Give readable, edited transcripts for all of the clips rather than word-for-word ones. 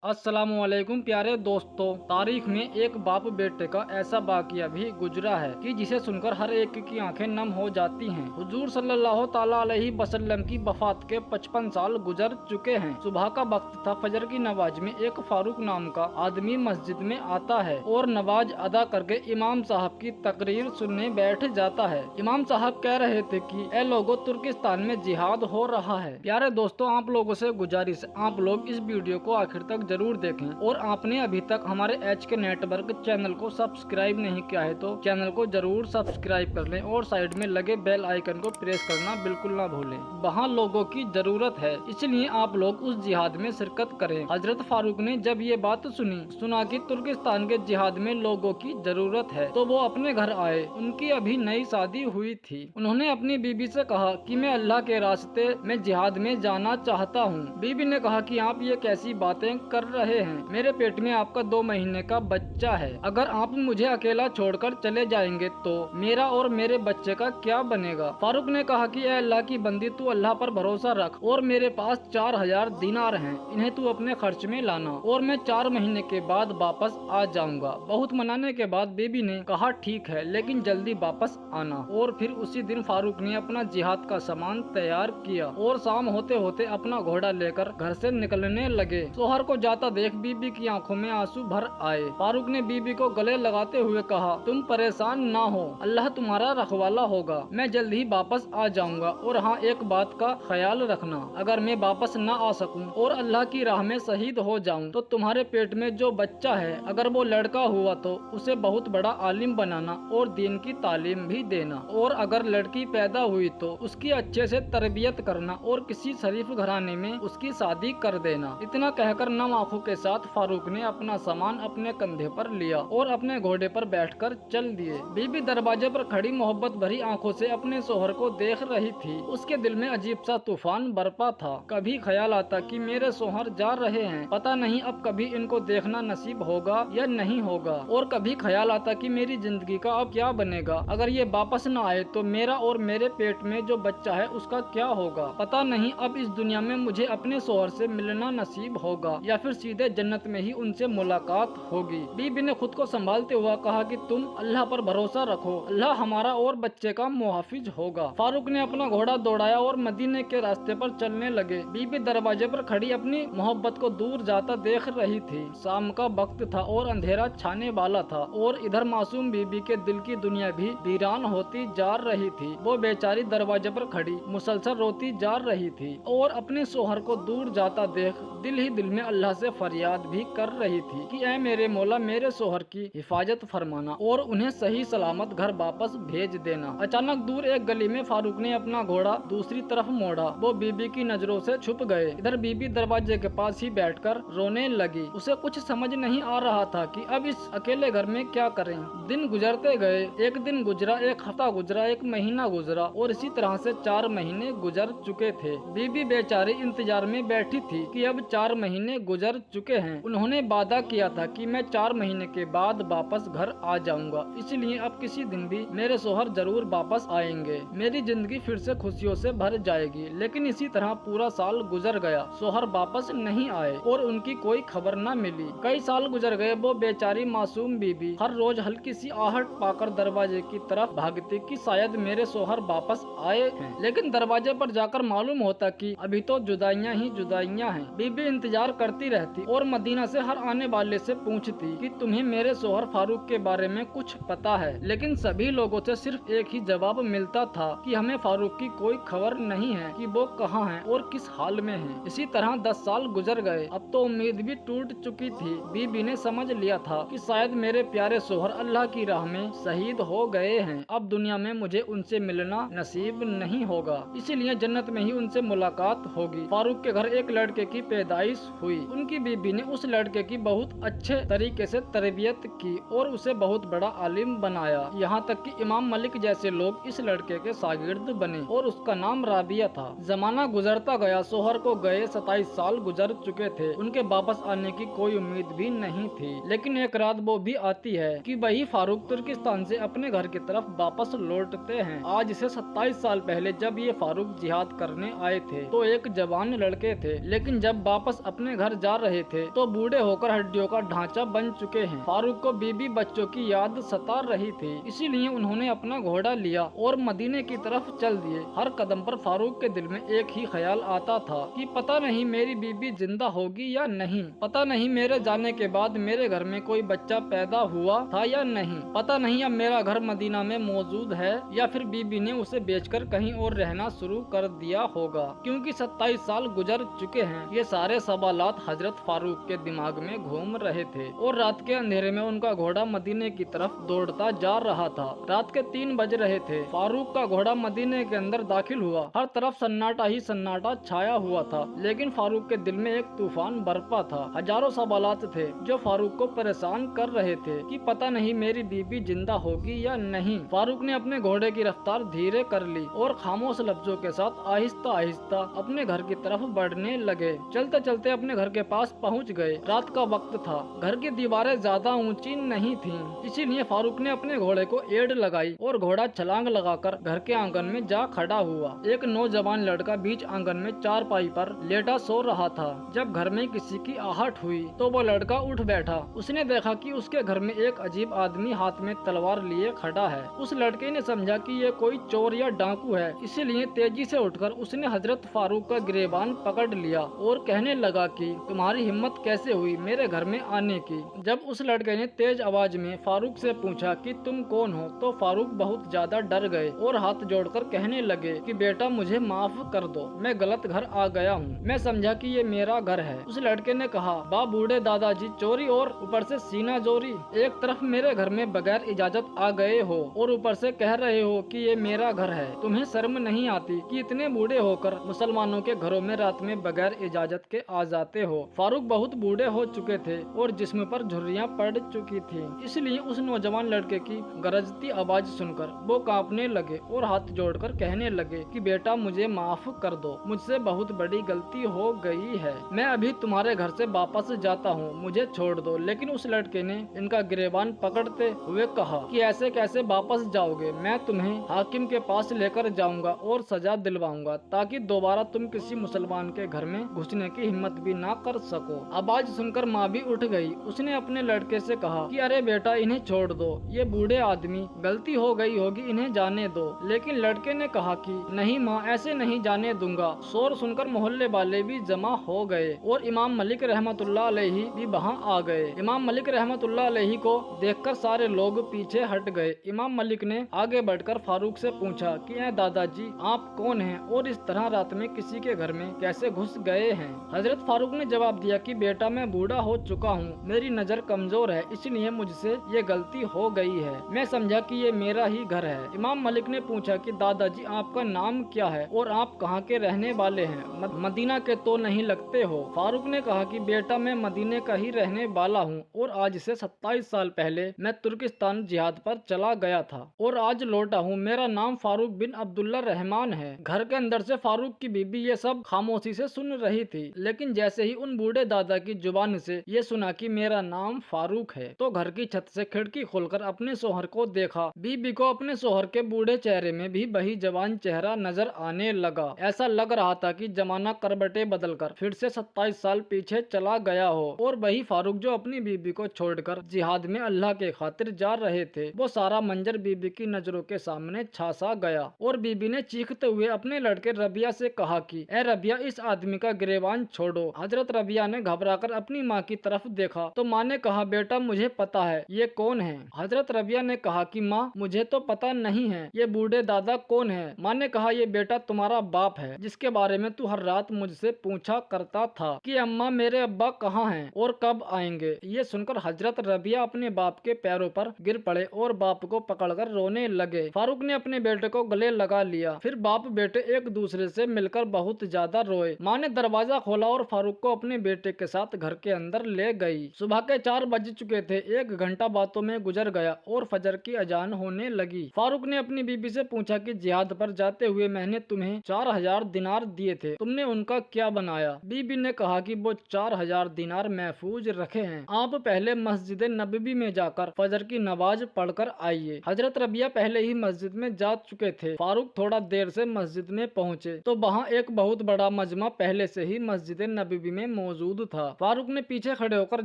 अस्सलामुअलैकुम प्यारे दोस्तों। तारीख में एक बाप बेटे का ऐसा वाकया भी गुजरा है कि जिसे सुनकर हर एक की आंखें नम हो जाती हैं। हुजूर सल्लल्लाहु ताला अलैहि वसल्लम की वफात के 55 साल गुजर चुके हैं। सुबह का वक्त था। फजर की नमाज में एक फारूक नाम का आदमी मस्जिद में आता है और नमाज अदा करके इमाम साहब की तकरीर सुनने बैठ जाता है। इमाम साहब कह रहे थे कि ए लोगों, तुर्किस्तान में जिहाद हो रहा है। प्यारे दोस्तों, आप लोगों से गुजारिश है, आप लोग इस वीडियो को आखिर तक जरूर देखें और आपने अभी तक हमारे HK नेटवर्क चैनल को सब्सक्राइब नहीं किया है तो चैनल को जरूर सब्सक्राइब कर लें और साइड में लगे बेल आइकन को प्रेस करना बिल्कुल ना भूलें। वहाँ लोगों की जरूरत है, इसलिए आप लोग उस जिहाद में शिरकत करें। हजरत फारूक ने जब ये बात सुना कि तुर्किस्तान के जिहाद में लोगों की जरूरत है तो वो अपने घर आए। उनकी अभी नई शादी हुई थी। उन्होंने अपनी बीबी से कहा कि मैं अल्लाह के रास्ते में जिहाद में जाना चाहता हूँ। बीबी ने कहा कि आप ये कैसी बातें कर रहे हैं, मेरे पेट में आपका 2 महीने का बच्चा है। अगर आप मुझे अकेला छोड़कर चले जाएंगे तो मेरा और मेरे बच्चे का क्या बनेगा। फारूक ने कहा कि ए अल्लाह की बंदी, तू अल्लाह पर भरोसा रख और मेरे पास 4000 दिनार हैं, इन्हें तू अपने खर्च में लाना और मैं 4 महीने के बाद वापस आ जाऊंगा। बहुत मनाने के बाद बीबी ने कहा ठीक है, लेकिन जल्दी वापस आना। और फिर उसी दिन फारूक ने अपना जिहाद का सामान तैयार किया और शाम होते होते अपना घोड़ा लेकर घर से निकलने लगे। शोहर को जाता देख बीबी की आंखों में आंसू भर आए। फारूक ने बीबी को गले लगाते हुए कहा, तुम परेशान ना हो, अल्लाह तुम्हारा रखवाला होगा, मैं जल्द ही वापस आ जाऊंगा। और हाँ, एक बात का ख्याल रखना, अगर मैं वापस न आ सकूं और अल्लाह की राह में शहीद हो जाऊं तो तुम्हारे पेट में जो बच्चा है, अगर वो लड़का हुआ तो उसे बहुत बड़ा आलिम बनाना और दीन की तालीम भी देना, और अगर लड़की पैदा हुई तो उसकी अच्छे से तरबियत करना और किसी शरीफ घराने में उसकी शादी कर देना। इतना कहकर नम आंखों के साथ फारूक ने अपना सामान अपने कंधे पर लिया और अपने घोड़े पर बैठकर चल दिए। बीबी दरवाजे पर खड़ी मोहब्बत भरी आंखों से अपने शोहर को देख रही थी। उसके दिल में अजीब सा तूफान बरपा था। कभी ख्याल आता कि मेरे शोहर जा रहे हैं, पता नहीं अब कभी इनको देखना नसीब होगा या नहीं होगा। और कभी ख्याल आता कि मेरी जिंदगी का अब क्या बनेगा, अगर ये वापस न आए तो मेरा और मेरे पेट में जो बच्चा है उसका क्या होगा। पता नहीं अब इस दुनिया में मुझे अपने शोहर से मिलना नसीब होगा या फिर सीधे जन्नत में ही उनसे मुलाकात होगी। बीबी ने खुद को संभालते हुआ कहा कि तुम अल्लाह पर भरोसा रखो, अल्लाह हमारा और बच्चे का मुहाफिज होगा। फारूक ने अपना घोड़ा दौड़ाया और मदीने के रास्ते पर चलने लगे। बीबी दरवाजे पर खड़ी अपनी मोहब्बत को दूर जाता देख रही थी। शाम का वक्त था और अंधेरा छाने वाला था और इधर मासूम बीबी के दिल की दुनिया भी वीरान होती जा रही थी। वो बेचारी दरवाजे पर खड़ी मुसलसल रोती जा रही थी और अपने शोहर को दूर जाता देख दिल ही दिल में अल्लाह से फरियाद भी कर रही थी कि ऐ मेरे मौला, मेरे शोहर की हिफाजत फरमाना और उन्हें सही सलामत घर वापस भेज देना। अचानक दूर एक गली में फारूक ने अपना घोड़ा दूसरी तरफ मोड़ा। वो बीबी की नजरों से छुप गए। इधर बीबी दरवाजे के पास ही बैठकर रोने लगी। उसे कुछ समझ नहीं आ रहा था कि अब इस अकेले घर में क्या करें। दिन गुजरते गए। एक दिन गुजरा, एक हफ्ता गुजरा, एक महीना गुजरा और इसी तरह से 4 महीने गुजर चुके थे। बीबी बेचारी इंतजार में बैठी थी कि अब 4 महीने गुजर चुके हैं। उन्होंने वादा किया था कि मैं 4 महीने के बाद वापस घर आ जाऊंगा, इसलिए अब किसी दिन भी मेरे शोहर जरूर वापस आएंगे। मेरी जिंदगी फिर से खुशियों से भर जाएगी। लेकिन इसी तरह पूरा साल गुजर गया। शोहर वापस नहीं आए और उनकी कोई खबर न मिली। कई साल गुजर गए। वो बेचारी मासूम बीबी हर रोज हल्की सी आहट पाकर दरवाजे की तरफ भागती कि शायद मेरे शोहर वापस आए हैं। लेकिन दरवाजे पर जाकर मालूम होता कि अभी तो जुदाइयाँ ही जुदाइयाँ हैं। बीबी इंतजार करती रहती और मदीना से हर आने वाले से पूछती कि तुम्हें मेरे शोहर फारूक के बारे में कुछ पता है। लेकिन सभी लोगों से सिर्फ एक ही जवाब मिलता था कि हमें फारूक की कोई खबर नहीं है कि वो कहाँ है और किस हाल में है। इसी तरह 10 साल गुजर गए। अब तो उम्मीद भी टूट चुकी थी। बीबी ने समझ लिया था कि शायद मेरे प्यारे शोहर अल्लाह की राह में शहीद हो गए हैं। अब दुनिया में मुझे उनसे मिलना नसीब नहीं होगा, इसीलिए जन्नत में ही उनसे मुलाकात होगी। फारूक के घर एक लड़के की पैदाइश हुई। उनकी बीबी ने उस लड़के की बहुत अच्छे तरीके से तरबियत की और उसे बहुत बड़ा आलिम बनाया। यहाँ तक कि इमाम मलिक जैसे लोग इस लड़के के शागिर्द बने और उसका नाम राबिया था। जमाना गुजरता गया। शोहर को गए 27 साल गुजर चुके थे। उनके वापस आने की कोई उम्मीद भी नहीं थी। लेकिन एक रात वो भी आती है कि वही फारूक तुर्किस्तान से अपने घर की तरफ वापस लौटते हैं। आज से 27 साल पहले जब ये फारूक जिहाद करने आए थे तो एक जवान लड़के थे, लेकिन जब वापस अपने घर जा जा रहे थे तो बूढ़े होकर हड्डियों का ढांचा बन चुके हैं। फारूक को बीबी बच्चों की याद सता रही थी, इसीलिए उन्होंने अपना घोड़ा लिया और मदीने की तरफ चल दिए। हर कदम पर फारूक के दिल में एक ही ख्याल आता था कि पता नहीं मेरी बीबी जिंदा होगी या नहीं, पता नहीं मेरे जाने के बाद मेरे घर में कोई बच्चा पैदा हुआ था या नहीं, पता नहीं अब मेरा घर मदीना में मौजूद है या फिर बीबी ने उसे बेचकर कहीं और रहना शुरू कर दिया होगा, क्योंकि 27 साल गुजर चुके हैं। ये सारे सवालात हजरत फारूक के दिमाग में घूम रहे थे और रात के अंधेरे में उनका घोड़ा मदीने की तरफ दौड़ता जा रहा था। रात के 3 बज रहे थे। फारूक का घोड़ा मदीने के अंदर दाखिल हुआ। हर तरफ सन्नाटा ही सन्नाटा छाया हुआ था, लेकिन फारूक के दिल में एक तूफान बरपा था। हजारों सवालात थे जो फारूक को परेशान कर रहे थे कि पता नहीं मेरी बीबी जिंदा होगी या नहीं। फारूक ने अपने घोड़े की रफ्तार धीरे कर ली और खामोश लफ्जों के साथ आहिस्ता आहिस्ता अपने घर की तरफ बढ़ने लगे। चलते चलते अपने घर के पास पहुंच गए। रात का वक्त था। घर की दीवारें ज्यादा ऊंची नहीं थीं, इसीलिए फारूक ने अपने घोड़े को एड़ लगाई और घोड़ा छलांग लगाकर घर के आंगन में जा खड़ा हुआ। एक नौजवान लड़का बीच आंगन में चारपाई पर लेटा सो रहा था। जब घर में किसी की आहट हुई तो वो लड़का उठ बैठा। उसने देखा कि उसके घर में एक अजीब आदमी हाथ में तलवार लिए खड़ा है। उस लड़के ने समझा कि ये कोई चोर या डाकू है, इसीलिए तेजी से उठकर उसने हजरत फारूक का गिरेबान पकड़ लिया और कहने लगा कि तुम्हारी हिम्मत कैसे हुई मेरे घर में आने की। जब उस लड़के ने तेज आवाज में फारूक से पूछा कि तुम कौन हो, तो फारूक बहुत ज्यादा डर गए और हाथ जोड़कर कहने लगे कि बेटा मुझे माफ कर दो, मैं गलत घर आ गया हूँ, मैं समझा कि ये मेरा घर है। उस लड़के ने कहा, बा बूढ़े दादाजी, चोरी और ऊपर से सीना जोरी। एक तरफ मेरे घर में बगैर इजाजत आ गए हो और ऊपर से कह रहे हो कि ये मेरा घर है। तुम्हें शर्म नहीं आती कि इतने बूढ़े होकर मुसलमानों के घरों में रात में बगैर इजाजत के आ जाते हो। फारूक बहुत बूढ़े हो चुके थे और जिस्म पर झुर्रियां पड़ चुकी थी, इसलिए उस नौजवान लड़के की गरजती आवाज सुनकर वो कांपने लगे और हाथ जोड़कर कहने लगे कि बेटा मुझे माफ कर दो, मुझसे बहुत बड़ी गलती हो गई है, मैं अभी तुम्हारे घर से वापस जाता हूँ, मुझे छोड़ दो। लेकिन उस लड़के ने इनका गिरेबान पकड़ते हुए कहा कि ऐसे कैसे वापस जाओगे, मैं तुम्हें हाकिम के पास लेकर जाऊंगा और सजा दिलवाऊंगा ताकि दोबारा तुम किसी मुसलमान के घर में घुसने की हिम्मत भी ना कर सको। आवाज सुनकर माँ भी उठ गई। उसने अपने लड़के से कहा कि अरे बेटा इन्हें छोड़ दो, ये बूढ़े आदमी, गलती हो गई होगी, इन्हें जाने दो। लेकिन लड़के ने कहा कि नहीं माँ, ऐसे नहीं जाने दूंगा। शोर सुनकर मोहल्ले वाले भी जमा हो गए और इमाम मलिक रहमतुल्लाह अलैहि भी वहाँ आ गए। इमाम मलिक रहमतुल्लाह अलैहि को देखकर सारे लोग पीछे हट गए। इमाम मलिक ने आगे बढ़कर फारूक से पूछा कि ऐ दादाजी आप कौन हैं और इस तरह रात में किसी के घर में कैसे घुस गए हैं। हजरत फारूक ने जवाब दिया कि बेटा मैं बूढ़ा हो चुका हूँ, मेरी नजर कमजोर है, इसलिए मुझसे ये गलती हो गई है, मैं समझा कि ये मेरा ही घर है। इमाम मलिक ने पूछा कि दादाजी आपका नाम क्या है और आप कहाँ के रहने वाले हैं, मदीना के तो नहीं लगते हो। फारूक ने कहा कि बेटा मैं मदीने का ही रहने वाला हूँ और आज से 27 साल पहले मैं तुर्किस्तान जिहाद पर चला गया था और आज लौटा हूँ। मेरा नाम फारूक बिन अब्दुल्ला रहमान है। घर के अंदर से फारूक की बीबी ये सब खामोशी से सुन रही थी, लेकिन जैसे ही उन बूढ़े दादा की जुबान से ये सुना कि मेरा नाम फारूक है, तो घर की छत से खिड़की खोलकर अपने शोहर को देखा। बीबी को अपने शोहर के बूढ़े चेहरे में भी वही जवान चेहरा नजर आने लगा। ऐसा लग रहा था कि जमाना करबटे बदलकर फिर से 27 साल पीछे चला गया हो और वही फारूक जो अपनी बीबी को छोड़कर जिहाद में अल्लाह के खातिर जा रहे थे। वो सारा मंजर बीबी की नजरों के सामने छा सा गया और बीबी ने चीखते हुए अपने लड़के रबिया से कहा कि ए रबिया इस आदमी का गिरेबान छोड़ो। हजरत रबिया ने घबराकर अपनी माँ की तरफ देखा तो माँ ने कहा बेटा मुझे पता है ये कौन है। हजरत रबिया ने कहा कि माँ मुझे तो पता नहीं है ये बूढ़े दादा कौन है। माँ ने कहा ये बेटा तुम्हारा बाप है जिसके बारे में तू हर रात मुझसे पूछा करता था कि अम्मा मेरे अब्बा कहाँ हैं और कब आएंगे। ये सुनकर हजरत रबिया अपने बाप के पैरों पर गिर पड़े और बाप को पकड़कर रोने लगे। फारूक ने अपने बेटे को गले लगा लिया। फिर बाप बेटे एक दूसरे से मिलकर बहुत ज्यादा रोए। माँ ने दरवाजा खोला और फारूक को अपने बेटे के साथ घर के अंदर ले गई। सुबह के 4 बज चुके थे। 1 घंटा बातों में गुजर गया और फजर की अजान होने लगी। फारूक ने अपनी बीबी से पूछा कि जिहाद पर जाते हुए मैंने तुम्हें 4000 दिनार दिए थे, तुमने उनका क्या बनाया। बीबी ने कहा कि वो 4000 दिनार महफूज रखे हैं, आप पहले मस्जिद नबवी में जाकर फजर की नमाज पढ़कर आइए। हजरत रबिया पहले ही मस्जिद में जा चुके थे। फारूक थोड़ा देर से मस्जिद में पहुंचे तो वहाँ एक बहुत बड़ा मजमा पहले से ही मस्जिद नबवी में موجود تھا। फारूक ने पीछे खड़े होकर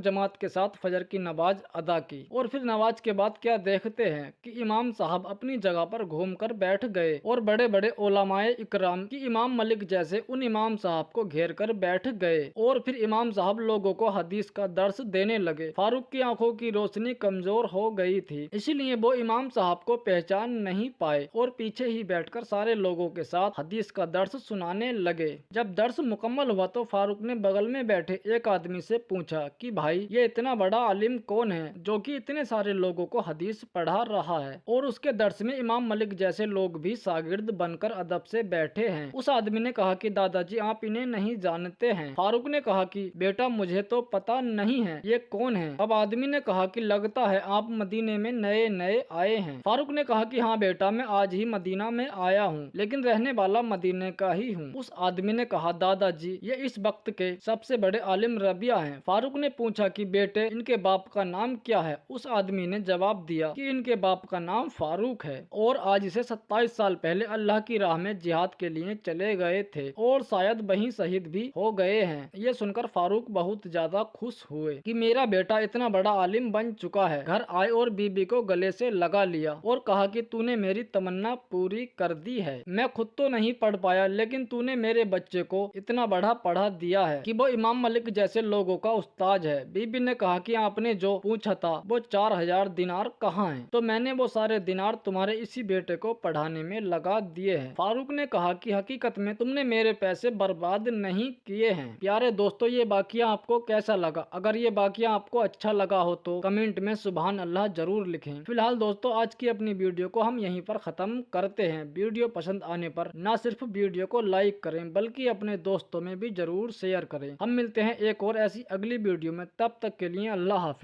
जमात के साथ फजर की नमाज अदा की और फिर नमाज के बाद क्या देखते हैं कि इमाम साहब अपनी जगह पर घूमकर बैठ गए और बड़े बड़े उलमाए इकराम की इमाम मलिक जैसे उन इमाम साहब को घेर कर बैठ गए और फिर इमाम साहब लोगों को हदीस का दर्स देने लगे। फारूक की आंखों की रोशनी कमजोर हो गई थी, इसीलिए वो इमाम साहब को पहचान नहीं पाए और पीछे ही बैठकर सारे लोगों के साथ हदीस का दर्स सुनाने लगे। जब दर्स मुकम्मल हुआ तो फारूक ने बगल में बैठे एक आदमी से पूछा कि भाई ये इतना बड़ा आलिम कौन है जो कि इतने सारे लोगों को हदीस पढ़ा रहा है और उसके दर्स में इमाम मलिक जैसे लोग भी शागिर्द बनकर अदब से बैठे हैं। उस आदमी ने कहा कि दादाजी आप इन्हें नहीं जानते हैं। फारूक ने कहा कि बेटा मुझे तो पता नहीं है ये कौन है। अब आदमी ने कहा कि लगता है आप मदीने में नए नए आए हैं। फारूक ने कहा कि हाँ बेटा मैं आज ही मदीना में आया हूँ, लेकिन रहने वाला मदीने का ही हूँ। उस आदमी ने कहा दादाजी ये इस वक्त के सबसे बड़े आलिम रबिया हैं। फारूक ने पूछा कि बेटे इनके बाप का नाम क्या है। उस आदमी ने जवाब दिया कि इनके बाप का नाम फारूक है और आज से 27 साल पहले अल्लाह की राह में जिहाद के लिए चले गए थे और शायद वहीं शहीद भी हो गए हैं। ये सुनकर फारूक बहुत ज्यादा खुश हुए कि मेरा बेटा इतना बड़ा आलिम बन चुका है। घर आए और बीबी को गले से लगा लिया और कहा कि तूने मेरी तमन्ना पूरी कर दी है। मैं खुद तो नहीं पढ़ पाया लेकिन तूने मेरे बच्चे को इतना बड़ा पढ़ा दिया है कि वो इमाम मलिक जैसे लोगों का उस्ताद है। बीबी ने कहा कि आपने जो पूछा था वो 4000 दिनार कहाँ हैं, तो मैंने वो सारे दिनार तुम्हारे इसी बेटे को पढ़ाने में लगा दिए हैं। फारूक ने कहा कि हकीकत में तुमने मेरे पैसे बर्बाद नहीं किए हैं। प्यारे दोस्तों ये वाकया आपको कैसा लगा? अगर ये वाकया आपको अच्छा लगा हो तो कमेंट में सुभान अल्लाह जरूर लिखें। फिलहाल दोस्तों आज की अपनी वीडियो को हम यहीं पर खत्म करते हैं। वीडियो पसंद आने पर ना सिर्फ वीडियो को लाइक करें बल्कि अपने दोस्तों में भी जरूर शेयर करें। हम मिलते हैं एक और ऐसी अगली वीडियो में, तब तक के लिए अल्लाह हाफिज।